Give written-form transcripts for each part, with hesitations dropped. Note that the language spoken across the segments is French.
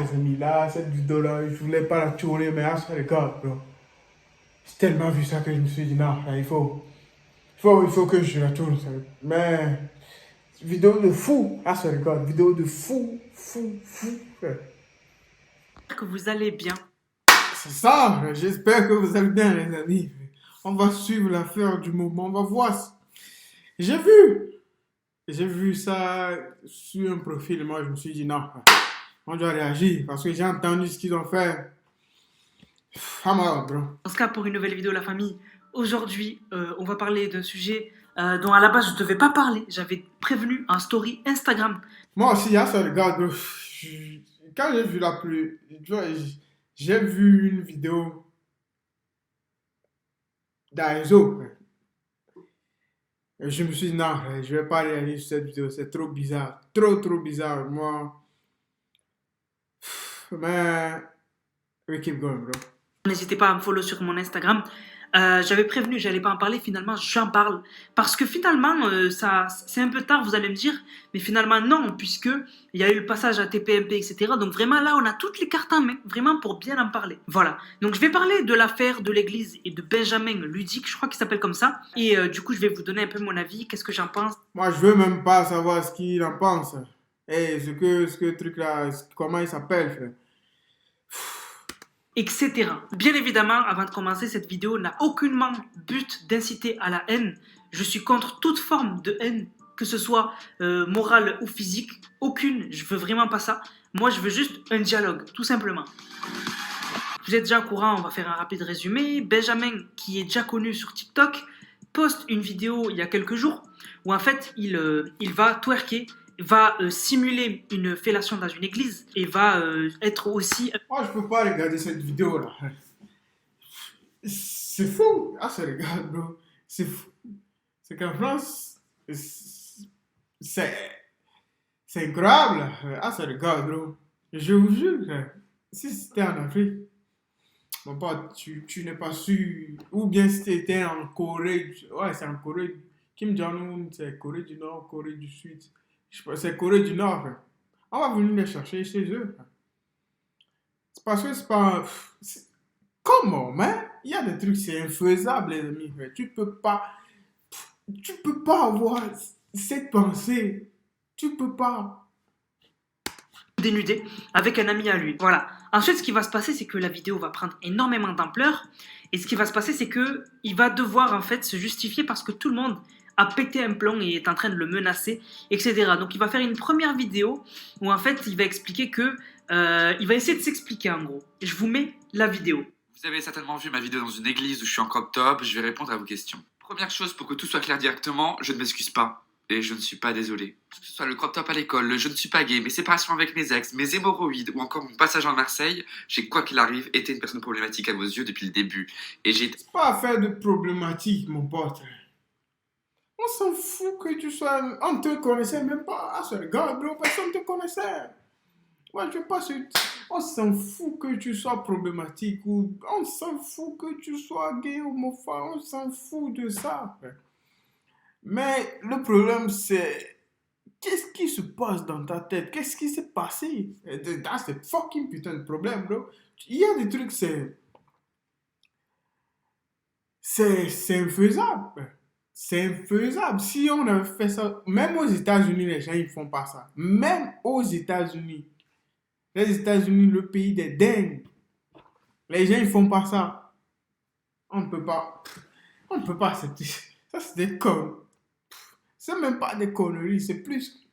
Les amis, là, cette vidéo-là, je voulais pas la tourner, mais ah, ça regarde, bro. J'ai tellement vu ça que je me suis dit, non, là, il faut que je la tourne, ça. Mais, vidéo de fou, ah, ça regarde, vidéo de fou, fou, fou, frère. Que vous allez bien. C'est ça, j'espère que vous allez bien, les amis. On va suivre l'affaire du moment, on va voir. J'ai vu, j'ai vu ça sur un profil, moi, je me suis dit, non, on doit réagir, parce que j'ai entendu ce qu'ils ont fait. Ah, malade, bro. Dans ce cas, pour une nouvelle vidéo, la famille, aujourd'hui, on va parler d'un sujet dont à la base je ne devais pas parler. J'avais prévenu un story Instagram. Moi aussi, hein, ça regarde, bro. Quand j'ai vu la pluie, tu vois, j'ai vu une vidéo d'Aizo. Et je me suis dit, non, je vais pas réagir sur cette vidéo, c'est trop bizarre. Trop, trop bizarre. Moi, mais, we keep going, bro. N'hésitez pas à me follow sur mon Instagram. J'avais prévenu, j'allais pas en parler. Finalement, j'en parle parce que finalement, ça, c'est un peu tard, vous allez me dire, mais finalement non, puisque il y a eu le passage à TPMP, etc. Donc vraiment là, on a toutes les cartes en main, vraiment pour bien en parler. Voilà. Donc je vais parler de l'affaire de l'Église et de Benjamin Ludic, je crois qu'il s'appelle comme ça. Et du coup, je vais vous donner un peu mon avis, qu'est-ce que j'en pense. Moi, je veux même pas savoir ce qu'il en pense. Et ce que truc là, comment il s'appelle, frère. Etc. Bien évidemment, avant de commencer, cette vidéo n'a aucunement but d'inciter à la haine. Je suis contre toute forme de haine, que ce soit morale ou physique. Aucune, je veux vraiment pas ça. Moi, je veux juste un dialogue, tout simplement. Vous êtes déjà au courant, on va faire un rapide résumé. Benjamin, qui est déjà connu sur TikTok, poste une vidéo il y a quelques jours où en fait il va twerker, va simuler une fellation dans une église et va être aussi. Moi, je peux pas regarder cette vidéo là. C'est fou. Ah, ça regarde, bro. C'est fou. C'est qu'en France, c'est c'est incroyable. Ah, ça regarde, bro. Je vous jure, si c'était en Afrique, mon pote, tu n'es pas sûr. Ou bien si c'était en Corée. Ouais, c'est en Corée. Kim Jong-un, c'est Corée du Nord, Corée du Sud. Je sais pas, c'est Corée du Nord, frère. On va venir les chercher chez eux, frère. C'est parce que c'est pas. Comment, man? Il y a des trucs, c'est infaisable, les amis, frère. Tu peux pas avoir cette pensée. Tu peux pas. Dénudé avec un ami à lui. Voilà. Ensuite, ce qui va se passer, c'est que la vidéo va prendre énormément d'ampleur. Et ce qui va se passer, c'est que il va devoir en fait se justifier parce que tout le monde a pété un plomb et est en train de le menacer, etc. Donc, il va faire une première vidéo où en fait, il va expliquer que il va essayer de s'expliquer en gros. Je vous mets la vidéo. Vous avez certainement vu ma vidéo dans une église où je suis en crop top, je vais répondre à vos questions. Première chose, pour que tout soit clair directement, je ne m'excuse pas. Et je ne suis pas désolé. Que ce soit le crop top à l'école, le je ne suis pas gay, mes séparations avec mes ex, mes hémorroïdes ou encore mon passage en Marseille, j'ai quoi qu'il arrive été une personne problématique à vos yeux depuis le début. Et j'ai... C'est pas affaire de problématique, mon pote. On s'en fout que tu sois. On te connaissait même pas. Ah, ce gars, bro, personne te connaissait. Ouais, je passe. On s'en fout que tu sois problématique ou. On s'en fout que tu sois gay, homophobe. On s'en fout de ça, frère. Mais le problème, c'est. Qu'est-ce qui se passe dans ta tête? Qu'est-ce qui s'est passé? That's the fucking putain de problème, bro. Il y a des trucs, c'est infaisable. C'est infaisable. Si on avait fait ça, même aux États-Unis, les gens, ils font pas ça. Même aux États-Unis. Les États-Unis, le pays des dingues. Les gens, ils font pas ça. On ne peut pas. On ne peut pas accepter. Ça, c'est des connes. C'est même pas des conneries, c'est plus.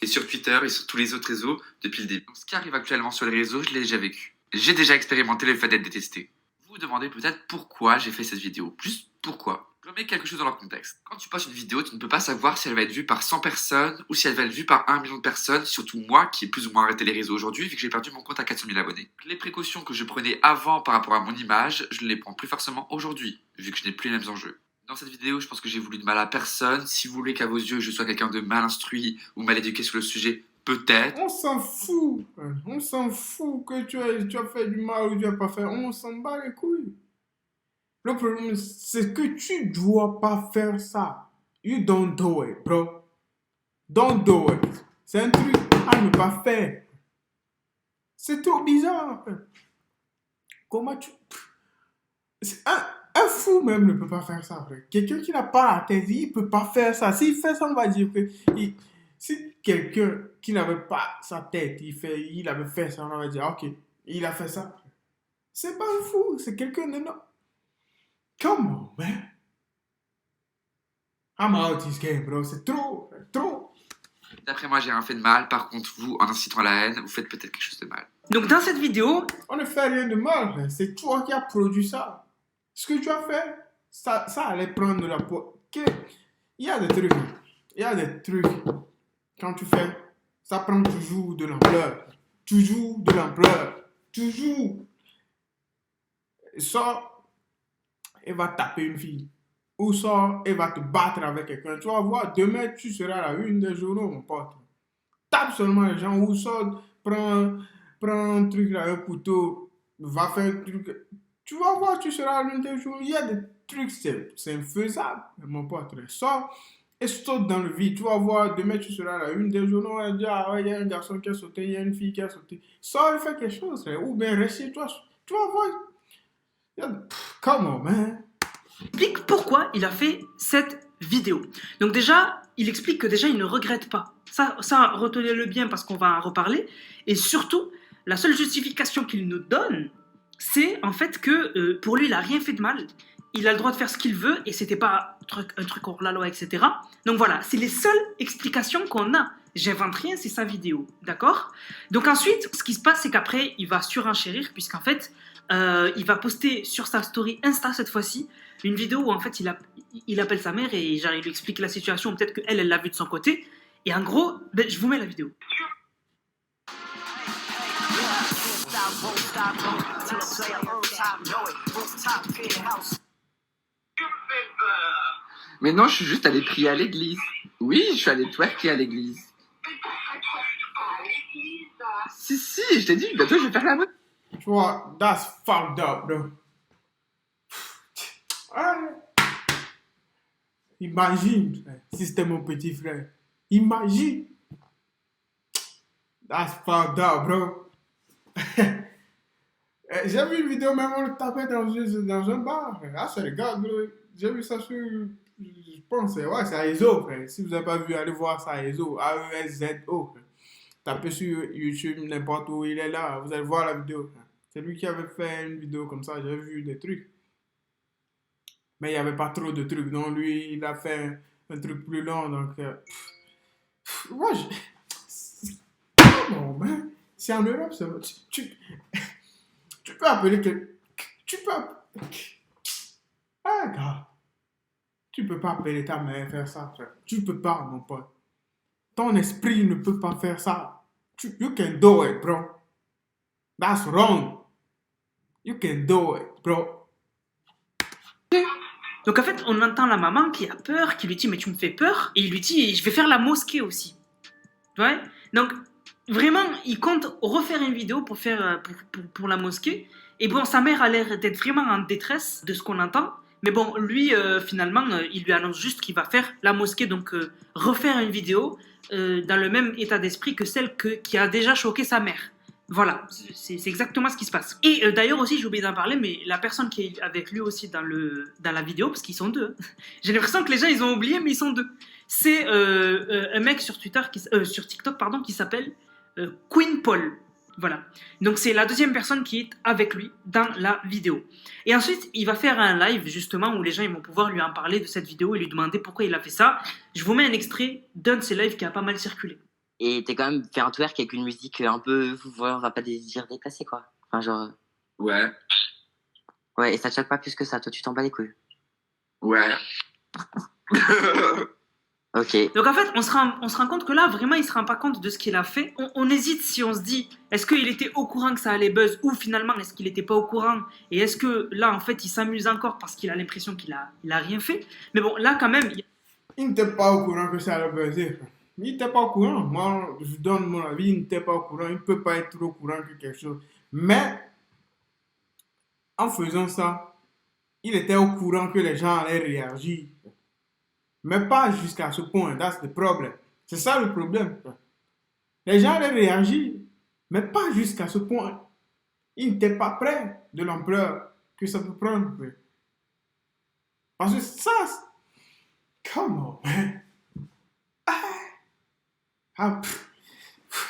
Et sur Twitter et sur tous les autres réseaux depuis le début. Donc, ce qui arrive actuellement sur les réseaux, je l'ai déjà vécu. J'ai déjà expérimenté le fait d'être détesté. Vous vous demandez peut-être pourquoi j'ai fait cette vidéo. Juste pourquoi. Je remets quelque chose dans leur contexte. Quand tu postes une vidéo, tu ne peux pas savoir si elle va être vue par 100 personnes ou si elle va être vue par 1 million de personnes, surtout moi qui ai plus ou moins arrêté les réseaux aujourd'hui vu que j'ai perdu mon compte à 400 000 abonnés. Les précautions que je prenais avant par rapport à mon image, je ne les prends plus forcément aujourd'hui vu que je n'ai plus les mêmes enjeux. Dans cette vidéo, je pense que j'ai voulu de mal à personne. Si vous voulez qu'à vos yeux je sois quelqu'un de mal instruit ou mal éduqué sur le sujet, peut-être. On s'en fout. On s'en fout que tu as fait du mal ou tu n'as pas fait. On s'en bat les couilles. Le problème, c'est que tu dois pas faire ça. You don't do it, bro. Don't do it. C'est un truc à ne pas faire. C'est trop bizarre, frère. Comment tu... Un fou même ne peut pas faire ça, frère. Quelqu'un qui n'a pas la tête, il ne peut pas faire ça. S'il fait ça, on va dire que... si quelqu'un qui n'avait pas sa tête, il avait fait ça, on va dire, ok, il a fait ça. C'est pas un fou, c'est quelqu'un de... Non. Come on, man. I'm out this game, bro. C'est trop, frère, trop. D'après moi, j'ai rien fait de mal. Par contre, vous, en incitant à la haine, vous faites peut-être quelque chose de mal. Donc dans cette vidéo, On ne fait rien de mal, frère. C'est toi qui as produit ça. Ce que tu as fait, ça allait prendre de la peau. Il y a des trucs. Il y a des trucs. Quand tu fais, ça prend toujours de l'ampleur. Toujours de l'ampleur. Toujours. Ça, elle va taper une fille. Ou ça, elle va te battre avec quelqu'un. Tu vas voir, demain, tu seras à la une des journaux, mon pote. Tape seulement les gens. Ou ça, prends un truc là, un couteau, va faire un truc. Tu vas voir, tu seras à l'une des journaux. Il y a des trucs, c'est infaisable, mon pote. Ça, et saute dans le vide. Tu vas voir, demain, tu seras à la une des journaux. Et dire, ah ouais, il y a un garçon qui a sauté, il y a une fille qui a sauté. Ça, fait quelque chose. Ou bien, reste chez toi. Tu vas voir. Come on, man. explique pourquoi il a fait cette vidéo. Donc déjà, il explique que déjà, il ne regrette pas. Ça retenez-le bien parce qu'on va en reparler. Et surtout, la seule justification qu'il nous donne, c'est en fait que pour lui, il n'a rien fait de mal. Il a le droit de faire ce qu'il veut et c'était pas un truc hors la loi, etc. Donc voilà, c'est les seules explications qu'on a. J'invente rien, c'est sa vidéo, d'accord? Donc ensuite, ce qui se passe, c'est qu'après, il va surenchérir puisqu'en fait, il va poster sur sa story Insta cette fois-ci une vidéo où en fait il appelle sa mère et genre, il lui explique la situation, peut-être qu'elle elle l'a vu de son côté. Et en gros, ben, je vous mets la vidéo. Mais non, je suis juste allé prier à l'église. Oui, je suis allé twerker à l'église. Si, je t'ai dit, bientôt je vais faire la mode. Tu vois, that's fucked up, bro. Imagine, si c'était mon petit frère. Imagine. That's fucked up, bro. J'ai vu une vidéo, même on le tapait dans un bar. Ah, c'est le gars, bro. J'ai vu ça sur, je pense, ouais, c'est Aezo, frère. Si vous n'avez pas vu, allez voir ça, Aezo. A-E-S-Z-O, frère. Tapez sur YouTube, n'importe où il est là. Vous allez voir la vidéo, frère. C'est lui qui avait fait une vidéo comme ça. J'ai vu des trucs. Mais il n'y avait pas trop de trucs. Donc, lui, il a fait un truc plus long. Donc, moi, non, man. C'est en Europe, ça. Tu peux appeler tu peux... Ah, gars. Tu peux pas appeler ta mère faire ça, frère. Tu peux pas, mon pote. Ton esprit ne peut pas faire ça. You can do it, bro. That's wrong. You can do it, bro. Donc en fait, on entend la maman qui a peur, qui lui dit mais tu me fais peur, et il lui dit je vais faire la mosquée aussi. Ouais. Donc vraiment, il compte refaire une vidéo pour faire pour la mosquée. Et bon, sa mère a l'air d'être vraiment en détresse de ce qu'on entend. Mais bon, lui, finalement, il lui annonce juste qu'il va faire la mosquée, donc refaire une vidéo dans le même état d'esprit que celle qui a déjà choqué sa mère. Voilà, c'est exactement ce qui se passe. Et d'ailleurs aussi, j'ai oublié d'en parler, mais la personne qui est avec lui aussi dans la vidéo, parce qu'ils sont deux, j'ai l'impression que les gens, ils ont oublié, mais ils sont deux. C'est un mec sur sur TikTok, pardon, qui s'appelle Queen Paul. Voilà. Donc c'est la deuxième personne qui est avec lui dans la vidéo. Et ensuite, il va faire un live justement où les gens ils vont pouvoir lui en parler de cette vidéo et lui demander pourquoi il a fait ça. Je vous mets un extrait d'un de ses lives qui a pas mal circulé. Et t'es quand même fait un twerk avec une musique un peu, on va pas dire déplacée quoi. Enfin genre. Ouais. Ouais, et ça te choque pas plus que ça, toi tu t'en bats les couilles. Ouais. Ok. Donc en fait, on se rend compte que là, vraiment, il se rend pas compte de ce qu'il a fait. On hésite si on se dit, est-ce qu'il était au courant que ça allait buzz ou finalement, est-ce qu'il était pas au courant? Et est-ce que là, en fait, il s'amuse encore parce qu'il a l'impression qu'il a rien fait? Mais bon, là, quand même... Il n'était pas au courant que ça allait buzzer. Il n'était pas au courant. Moi, je donne mon avis, il n'était pas au courant. Il ne peut pas être au courant que quelque chose. Mais, en faisant ça, il était au courant que les gens allaient réagir. Mais pas jusqu'à ce point. That's the problem. C'est ça le problème. Les gens allaient réagir. Mais pas jusqu'à ce point. Il n'était pas prêt de l'ampleur que ça peut prendre. Frère. Parce que ça, come on, man. Ah,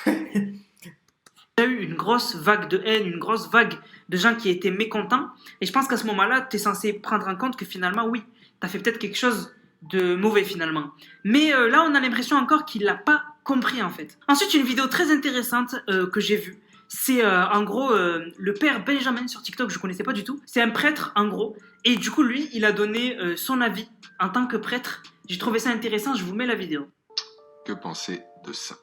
Il y a eu une grosse vague de haine, une grosse vague de gens qui étaient mécontents. Et je pense qu'à ce moment-là, tu es censé prendre en compte que finalement, oui, tu as fait peut-être quelque chose de mauvais finalement. Mais là, on a l'impression encore qu'il l'a pas compris en fait. Ensuite, une vidéo très intéressante que j'ai vue. C'est en gros le père Benjamin sur TikTok, je connaissais pas du tout. C'est un prêtre en gros. Et du coup, lui, il a donné son avis en tant que prêtre. J'ai trouvé ça intéressant, je vous mets la vidéo. Que penser de ça?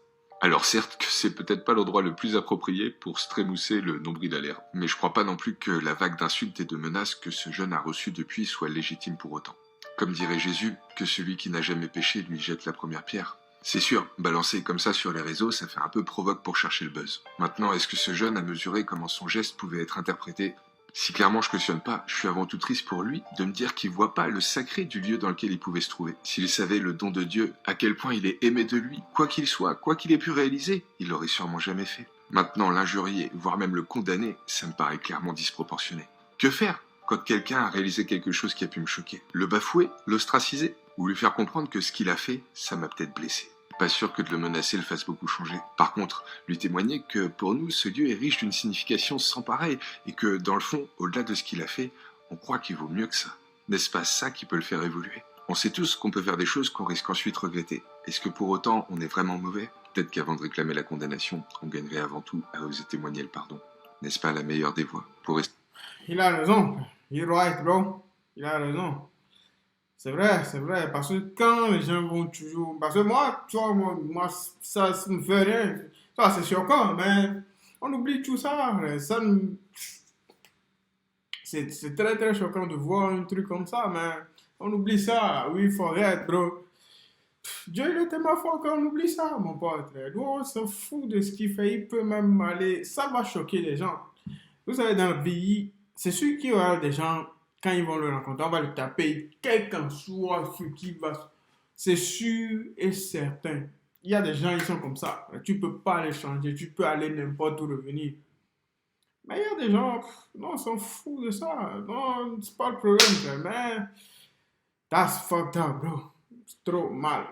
Alors certes que c'est peut-être pas l'endroit le plus approprié pour se trémousser le nombril à l'air, mais je crois pas non plus que la vague d'insultes et de menaces que ce jeune a reçue depuis soit légitime pour autant. Comme dirait Jésus, que celui qui n'a jamais péché lui jette la première pierre. C'est sûr, balancer comme ça sur les réseaux, ça fait un peu provoque pour chercher le buzz. Maintenant, est-ce que ce jeune a mesuré comment son geste pouvait être interprété? Si clairement je cautionne pas, je suis avant tout triste pour lui de me dire qu'il voit pas le sacré du lieu dans lequel il pouvait se trouver. S'il savait le don de Dieu, à quel point il est aimé de lui, quoi qu'il soit, quoi qu'il ait pu réaliser, il l'aurait sûrement jamais fait. Maintenant, l'injurier, voire même le condamner, ça me paraît clairement disproportionné. Que faire quand quelqu'un a réalisé quelque chose qui a pu me choquer? Le bafouer? L'ostraciser? Ou lui faire comprendre que ce qu'il a fait, ça m'a peut-être blessé? Pas sûr que de le menacer le fasse beaucoup changer. Par contre, lui témoigner que pour nous, ce lieu est riche d'une signification sans pareille et que, dans le fond, au-delà de ce qu'il a fait, on croit qu'il vaut mieux que ça. N'est-ce pas ça qui peut le faire évoluer? On sait tous qu'on peut faire des choses qu'on risque ensuite regretter. Est-ce que pour autant, on est vraiment mauvais? Peut-être qu'avant de réclamer la condamnation, on gagnerait avant tout à oser témoigner le pardon. N'est-ce pas la meilleure des voies pour rester... il a raison. You're right, bro. Il a raison. C'est vrai, parce que quand les gens vont toujours... Parce que moi, tu vois, moi ça me fait rien. Ça, c'est choquant, mais on oublie tout ça. Ça c'est très, très choquant de voir un truc comme ça, mais on oublie ça. Oui, forget, bro. Dieu, il est tellement fort qu'on oublie ça, mon pote. Nous, on se fout de ce qu'il fait. Il peut même aller... Ça va choquer les gens. Vous savez, dans le pays, c'est sûr qu'il y aura des gens... Quand ils vont le rencontrer, on va le taper, quel qu'en soit ce qui va. C'est sûr et certain. Il y a des gens, ils sont comme ça. Tu ne peux pas les changer. Tu peux aller n'importe où revenir. Mais il y a des gens, non, ils s'en foutent de ça. Non, c'est pas le problème. Mais, that's fucked up, bro. C'est trop mal.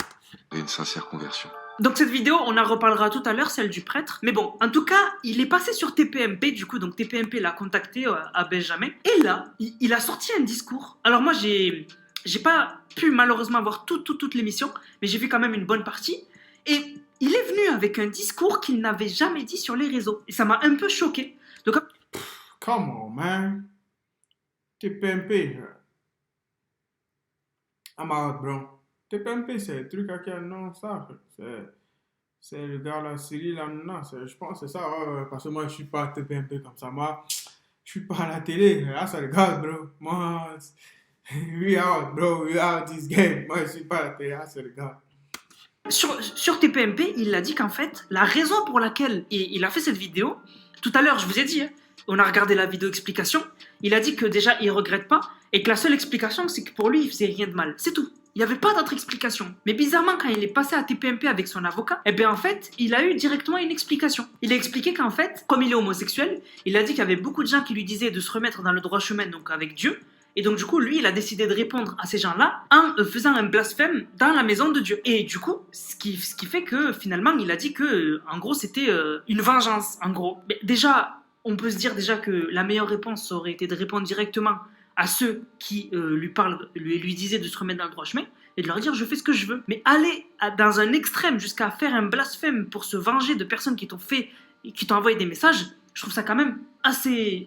une sincère conversion. Donc cette vidéo, on en reparlera tout à l'heure, celle du prêtre. Mais bon, en tout cas, il est passé sur TPMP, du coup, donc TPMP l'a contacté à Benjamin. Et là, il a sorti un discours. Alors moi, j'ai pas pu malheureusement voir toute l'émission, mais j'ai vu quand même une bonne partie. Et il est venu avec un discours qu'il n'avait jamais dit sur les réseaux. Et ça m'a un peu choqué. Donc, Come on, man. TPMP. I'm out, bro. TPMP, c'est le truc à quel nom ça? C'est le gars là, Cyril Hanouna. Je pense que c'est ça. Ouais, parce que moi, je suis pas TPMP comme ça. Moi, je suis pas à la télé. Ah, c'est le gars, bro. Moi, we out, bro. We out this game. Moi, je suis pas à la télé. Ah, c'est le gars. sur TPMP, il a dit qu'en fait, la raison pour laquelle il a fait cette vidéo, tout à l'heure, je vous ai dit, hein, on a regardé la vidéo explication, il a dit que déjà, il regrette pas, et que la seule explication, c'est que pour lui, il faisait rien de mal. C'est tout. Il n'y avait pas d'autre explication. Mais bizarrement, quand il est passé à TPMP avec son avocat, eh bien en fait, il a eu directement une explication. Il a expliqué qu'en fait, comme il est homosexuel, il a dit qu'il y avait beaucoup de gens qui lui disaient de se remettre dans le droit chemin, donc avec Dieu. Et donc du coup, lui, il a décidé de répondre à ces gens-là en faisant un blasphème dans la maison de Dieu. Et du coup, ce qui fait que finalement, il a dit que, en gros, c'était une vengeance, en gros. Mais déjà, on peut se dire déjà que la meilleure réponse aurait été de répondre directement à ceux qui lui disaient de se remettre dans le droit chemin et de leur dire je fais ce que je veux. Mais aller dans un extrême jusqu'à faire un blasphème pour se venger de personnes qui t'ont envoyé des messages, je trouve ça quand même assez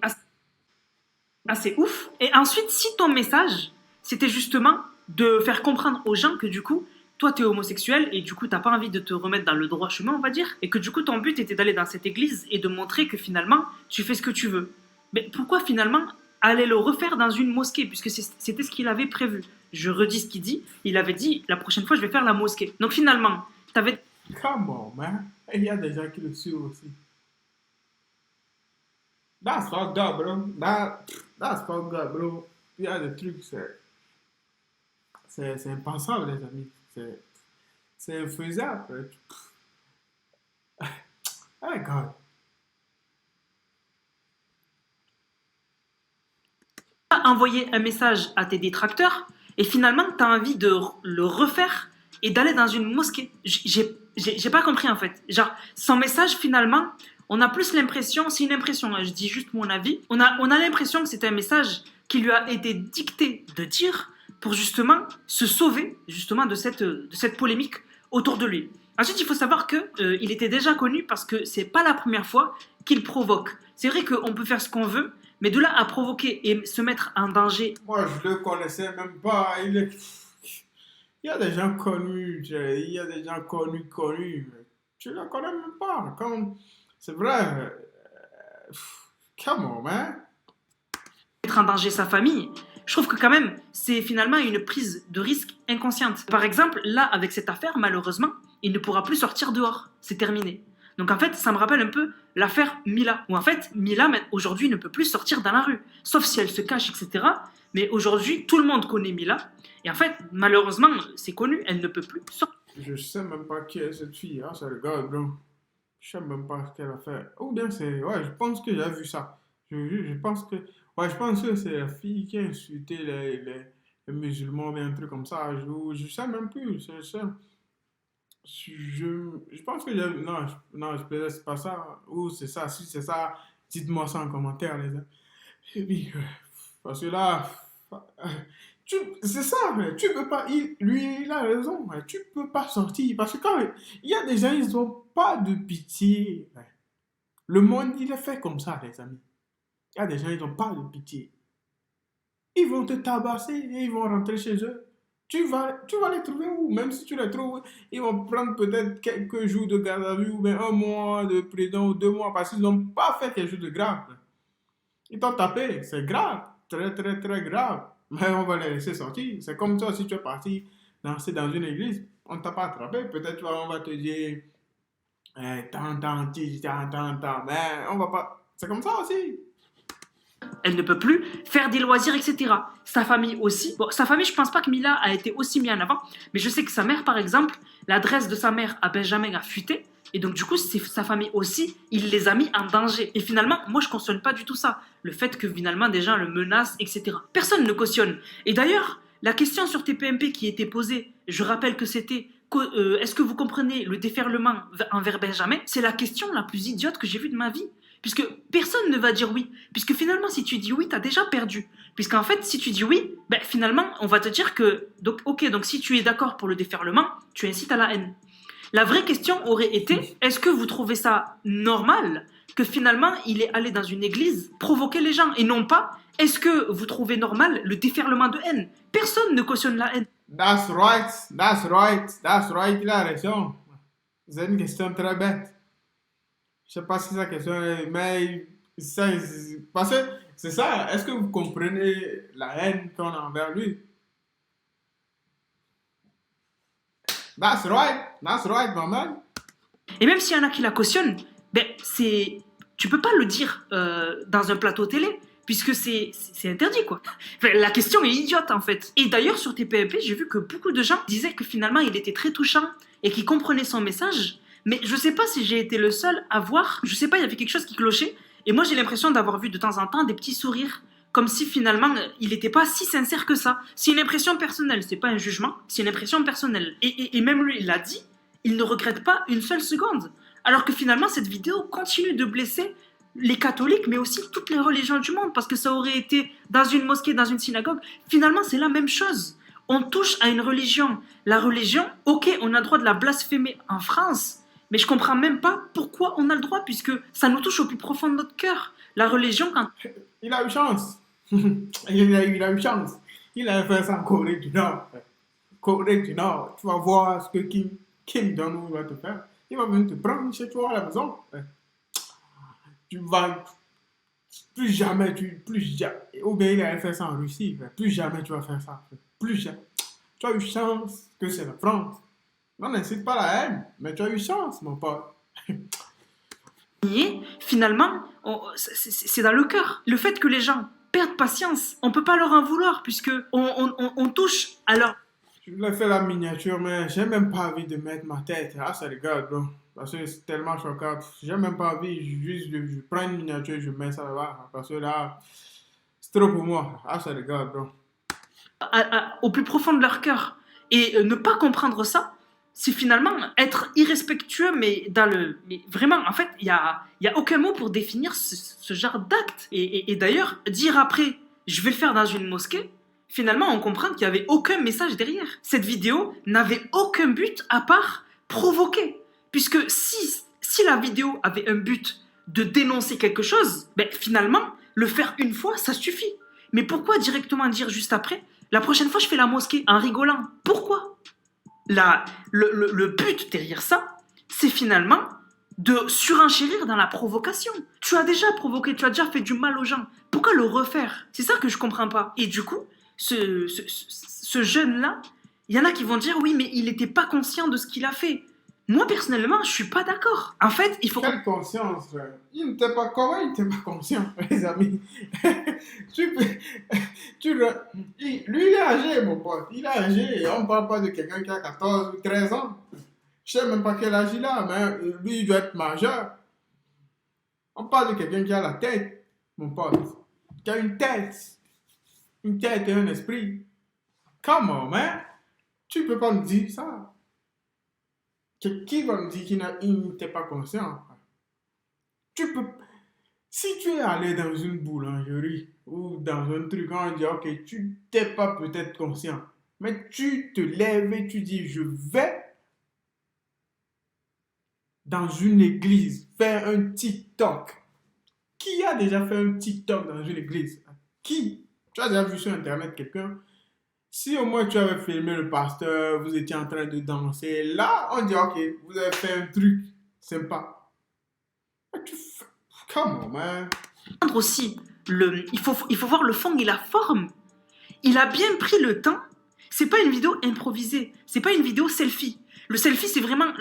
ouf. Et ensuite, si ton message, c'était justement de faire comprendre aux gens que du coup, toi t'es homosexuel et du coup t'as pas envie de te remettre dans le droit chemin, on va dire, et que du coup ton but était d'aller dans cette église et de montrer que finalement tu fais ce que tu veux. Mais pourquoi finalement aller le refaire dans une mosquée, puisque c'était ce qu'il avait prévu. Je redis ce qu'il dit. Il avait dit, la prochaine fois, je vais faire la mosquée. Donc finalement, t'avais... Come on, man. Et il y a des gens qui le suivent aussi. That's fucked up, bro. That's fucked up, bro. Il y a des trucs, c'est impensable, les amis. C'est infaisable. Oh, God. as envoyé un message à tes détracteurs et finalement, tu as envie de le refaire et d'aller dans une mosquée. J'ai pas compris en fait. Genre, son message finalement, on a plus l'impression, c'est une impression, hein, je dis juste mon avis, on a l'impression que c'est un message qui lui a été dicté de dire pour justement se sauver justement de cette polémique autour de lui. Ensuite, il faut savoir qu'il était déjà connu parce que c'est pas la première fois qu'il provoque. C'est vrai qu'on peut faire ce qu'on veut, mais de là à provoquer et se mettre en danger. Moi, je le connaissais même pas. Il y a des gens connus, il y a des gens connus. Mais tu le connais même pas. C'est vrai. Come on, man. Mettre en danger sa famille, je trouve que quand même, c'est finalement une prise de risque inconsciente. Par exemple, là, avec cette affaire, malheureusement, il ne pourra plus sortir dehors. C'est terminé. Donc en fait, ça me rappelle un peu l'affaire Mila, où en fait, Mila, aujourd'hui, ne peut plus sortir dans la rue, sauf si elle se cache, etc. Mais aujourd'hui, tout le monde connaît Mila, et en fait, malheureusement, c'est connu, elle ne peut plus sortir. Je sais même pas qui est cette fille. Ah, ça regarde, bro. Je sais même pas ce qu'elle a fait. Ou bien c'est... Ouais, je pense que j'ai vu ça. Je pense que... Ouais, je pense que c'est la fille qui a insulté les musulmans ou bien un truc comme ça. Je sais même plus. Je pense que j'ai... Non, je plaisante, c'est pas ça. Ou c'est ça. Si c'est ça, dites-moi ça en commentaire, les gars. Et puis, parce que là... C'est ça, tu peux pas... Lui, il a raison. Tu peux pas sortir. Parce que quand il y a des gens, ils ont pas de pitié. Le monde, il est fait comme ça, les amis. Il y a des gens, ils n'ont pas de pitié. Ils vont te tabasser et ils vont rentrer chez eux. Tu vas les trouver où? Même si tu les trouves, ils vont prendre peut-être quelques jours de garde à vue ou bien 1 mois de prison ou 2 mois parce qu'ils n'ont pas fait quelque chose de grave. Ils t'ont tapé, c'est grave, très très très grave. Mais on va les laisser sortir. C'est comme ça si tu es parti danser dans une église, on ne t'a pas attrapé. Peut-être on va te dire, tant, mais on va pas. C'est comme ça aussi. Elle ne peut plus faire des loisirs, etc. Sa famille aussi. Bon, sa famille, je pense pas que Mila a été aussi mise en avant, mais je sais que sa mère, par exemple, l'adresse de sa mère à Benjamin a fuité, et donc du coup, sa famille aussi, il les a mis en danger. Et finalement, moi, je cautionne pas du tout ça. Le fait que finalement, des gens le menacent, etc. Personne ne cautionne. Et d'ailleurs, la question sur TPMP qui était posée, je rappelle que c'était est-ce que vous comprenez le déferlement envers Benjamin? C'est la question la plus idiote que j'ai vue de ma vie. Puisque personne ne va dire oui. Puisque finalement, si tu dis oui, tu as déjà perdu. Puisqu'en fait, si tu dis oui, ben, finalement, on va te dire que... Donc, ok, donc si tu es d'accord pour le déferlement, tu incites à la haine. La vraie question aurait été, est-ce que vous trouvez ça normal que finalement, il est allé dans une église provoquer les gens? Et non pas, est-ce que vous trouvez normal le déferlement de haine? Personne ne cautionne la haine. That's right, il a raison. C'est une question très bête. Je sais pas si la question est, mais parce que c'est ça, est-ce que vous comprenez la haine qu'on a envers lui? That's right, maman. Et même s'il y en a qui la cautionnent, ben tu peux pas le dire dans un plateau télé, puisque c'est interdit, quoi. Enfin, la question est idiote, en fait. Et d'ailleurs, sur TPMP, j'ai vu que beaucoup de gens disaient que finalement, il était très touchant et qu'ils comprenaient son message. Mais je sais pas si j'ai été le seul à voir. Je sais pas, il y avait quelque chose qui clochait. Et moi, j'ai l'impression d'avoir vu de temps en temps des petits sourires. Comme si finalement, il n'était pas si sincère que ça. C'est une impression personnelle, c'est pas un jugement, c'est une impression personnelle. Et même lui, il l'a dit, il ne regrette pas une seule seconde. Alors que finalement, cette vidéo continue de blesser les catholiques, mais aussi toutes les religions du monde. Parce que ça aurait été dans une mosquée, dans une synagogue. Finalement, c'est la même chose. On touche à une religion. La religion, ok, on a le droit de la blasphémer en France. Mais je comprends même pas pourquoi on a le droit, puisque ça nous touche au plus profond de notre cœur. La religion, quand... Il a eu chance. il a eu chance. Il a fait ça en Corée du Nord. Corée du Nord. Tu vas voir ce que Kim Jong-un va te faire. Il va venir te prendre chez toi à la maison. Tu vas... Plus jamais. Ou bien il a fait ça en Russie. Plus jamais tu vas faire ça. Plus jamais. Tu as eu chance que c'est la France. Non, n'incite pas la haine, mais tu as eu chance, mon pote. Finalement, c'est dans le cœur. Le fait que les gens perdent patience, on peut pas leur en vouloir, puisque on touche à leur... Je voulais faire la miniature, mais j'ai même pas envie de mettre ma tête. Ah, ça regarde, bro. Parce que c'est tellement choquant. J'ai même pas envie. Je prends une miniature, je mets ça là-bas. Parce que là, C'est trop pour moi. Ah, ça regarde, bro. Au plus profond de leur cœur. Et ne pas comprendre ça, c'est finalement être irrespectueux, mais mais vraiment, en fait, il y a aucun mot pour définir ce genre d'acte. Et d'ailleurs, dire après, je vais le faire dans une mosquée, finalement, on comprend qu'il n'y avait aucun message derrière. Cette vidéo n'avait aucun but à part provoquer. Puisque si la vidéo avait un but de dénoncer quelque chose, ben, finalement, le faire une fois, ça suffit. Mais pourquoi directement dire juste après, la prochaine fois, je fais la mosquée en rigolant? Pourquoi? Le but derrière ça, c'est finalement de surenchérir dans la provocation. Tu as déjà provoqué, tu as déjà fait du mal aux gens. Pourquoi le refaire? C'est ça que je comprends pas. Et du coup, ce jeune-là, il y en a qui vont dire oui, mais il n'était pas conscient de ce qu'il a fait. Moi, personnellement, je suis pas d'accord. En fait, il faut... Quelle conscience, frère. Il n'était pas... Comment il n'était pas conscient, les amis? tu peux... Lui, il est âgé, mon pote. Il est âgé. On ne parle pas de quelqu'un qui a 14 ou 13 ans. Je ne sais même pas quel âge il a, mais lui, il doit être majeur. On parle de quelqu'un qui a la tête, mon pote. Qui a une tête. Une tête et un esprit. Come on, man. Tu ne peux pas me dire ça. Qui va me dire qu'il n'était pas conscient? Tu peux... Si tu es allé dans une boulangerie ou dans un truc, on dit, ok, tu n'es pas peut-être conscient, mais tu te lèves et tu dis, je vais dans une église faire un TikTok. Qui a déjà fait un TikTok dans une église? Qui? Tu as déjà vu sur Internet quelqu'un? Si au moins tu avais filmé le pasteur, vous étiez en train de danser, là, on dit, ok, vous avez fait un truc sympa. Mais come on, man. Aussi, il faut voir le fond et la forme. Il a bien pris le temps. C'est pas une vidéo improvisée. C'est pas une vidéo selfie. Le selfie, c'est vraiment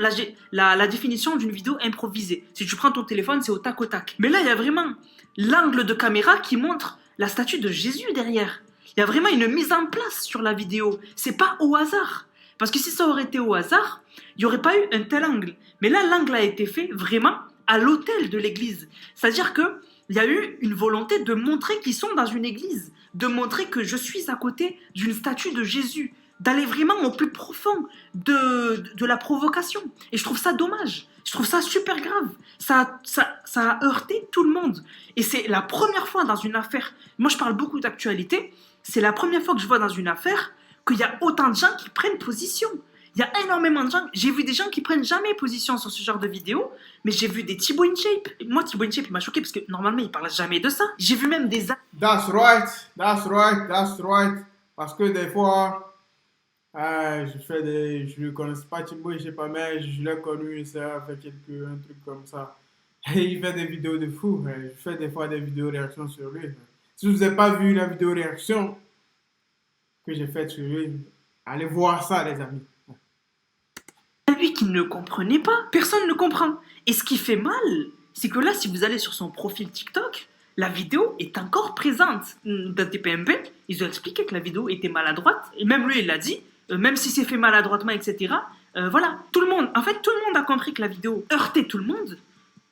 la définition d'une vidéo improvisée. Si tu prends ton téléphone, c'est au tac au tac. Mais là, il y a vraiment l'angle de caméra qui montre la statue de Jésus derrière. Il y a vraiment une mise en place sur la vidéo. C'est pas au hasard. Parce que si ça aurait été au hasard, il n'y aurait pas eu un tel angle. Mais là, l'angle a été fait vraiment à l'autel de l'église. C'est-à-dire qu'il y a eu une volonté de montrer qu'ils sont dans une église, de montrer que je suis à côté d'une statue de Jésus, d'aller vraiment au plus profond de la provocation. Et je trouve ça dommage. Je trouve ça super grave. Ça a heurté tout le monde. Et c'est la première fois dans une affaire, moi je parle beaucoup d'actualité, c'est la première fois que je vois dans une affaire qu'il y a autant de gens qui prennent position. Il y a énormément de gens. J'ai vu des gens qui prennent jamais position sur ce genre de vidéo, mais j'ai vu des Thibaut InShape. Moi, Thibaut InShape, il m'a choqué parce que normalement, il parle jamais de ça. J'ai vu même des... That's right, that's right, that's right. Parce que des fois, je ne connais pas Thibaut, je sais pas, mais je l'ai connu, ça a fait un truc comme ça. Et il fait des vidéos de fou. Je fais des fois des vidéos réactions sur lui. Si vous n'avez pas vu la vidéo réaction que j'ai faite sur lui, allez voir ça, les amis. Lui qui ne comprenait pas. Personne ne comprend. Et ce qui fait mal, c'est que là, si vous allez sur son profil TikTok, la vidéo est encore présente. Dans TPMP, ils ont expliqué que la vidéo était maladroite. Et même lui, il l'a dit. Même si c'est fait maladroitement, etc. Voilà. Tout le monde a compris que la vidéo heurtait tout le monde.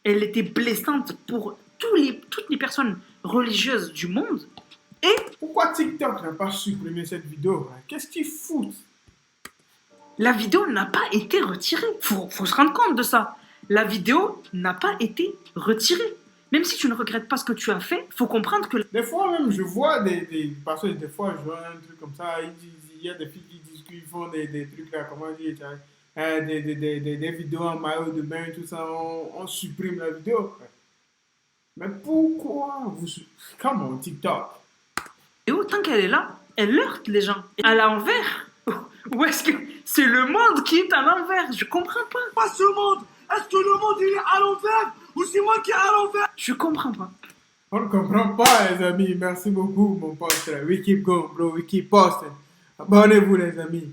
Elle était blessante pour toutes les personnes religieuses du monde. Et pourquoi TikTok n'a pas supprimé cette vidéo? Qu'est-ce qu'ils foutent? La vidéo n'a pas été retirée. Faut se rendre compte de ça. La vidéo n'a pas été retirée. Même si tu ne regrettes pas ce que tu as fait, faut comprendre que... Des fois même, je vois parce que des fois, je vois un truc comme ça, il y a des filles qui disent qu'ils font des trucs là, comment dire, des vidéos en maillot de bain, tout ça, on supprime la vidéo. Mais pourquoi comment TikTok? Et autant qu'elle est là, elle heurte les gens. Et à l'envers, ou est-ce que c'est le monde qui est à l'envers? Je comprends pas. Pas ce monde. Est-ce que le monde il est à l'envers ou c'est moi qui est à l'envers? Je comprends pas. On ne comprend pas, les amis. Merci beaucoup, mon pote. We keep going, bro. We keep posting. Abonnez-vous, les amis.